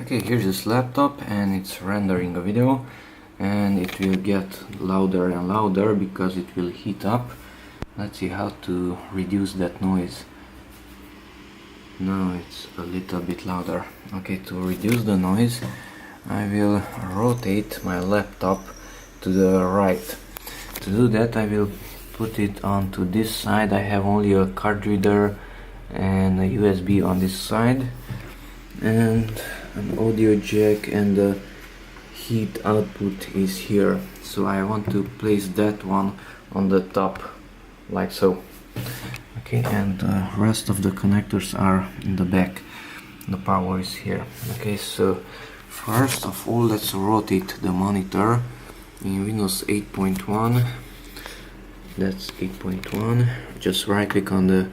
Okay, here's this laptop and it's rendering a video, and it will get louder and louder because it will heat up. Let's see how to reduce that noise. Now it's a little bit louder. Okay, to reduce the noise I will rotate my laptop to the right. To do that I will put it onto this side. I have only a card reader and a USB on this side and an audio jack, and the heat output is here, so I want to place that one on the top like so. Okay, and the rest of the connectors are in the back. The power is here. Okay, so first of all let's rotate the monitor in Windows 8.1. That's 8.1. Just right click on the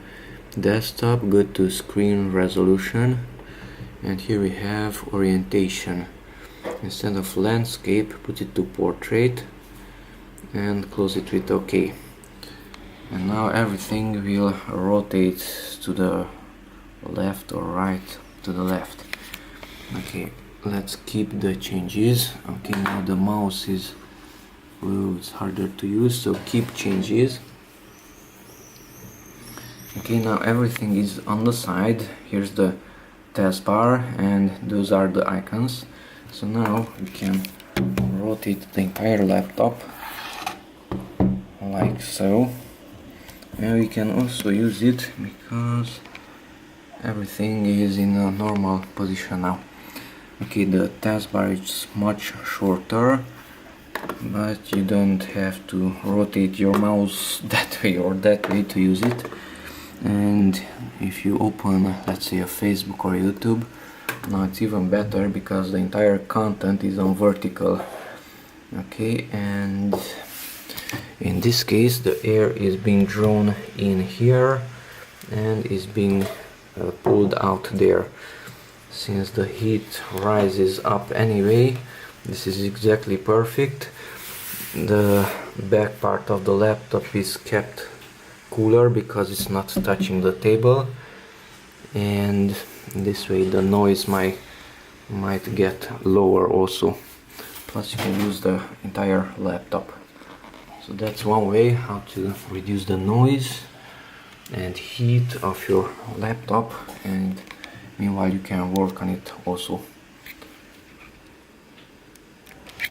desktop, go to screen resolution, and here we have orientation. Instead of landscape, put it to portrait and close it with OK. And now everything will rotate to the left or right, to the left. Okay, let's keep the changes. Okay, now the mouse is it's harder to use, so keep changes. Okay, now everything is on the side. Here's the taskbar and those are the icons. So now we can rotate the entire laptop like so, and we can also use it because everything is in a normal position now. Okay, the taskbar is much shorter, but you don't have to rotate your mouse that way or that way to use it. And if you open, let's say, a Facebook or YouTube, now it's even better because the entire content is on vertical. Okay, and in this case the air is being drawn in here and is being pulled out there. Since the heat rises up anyway, this is exactly perfect. The back part of the laptop is kept cooler because it's not touching the table, and this way the noise might get lower also. Plus you can use the entire laptop. So that's one way how to reduce the noise and heat of your laptop, and meanwhile you can work on it also.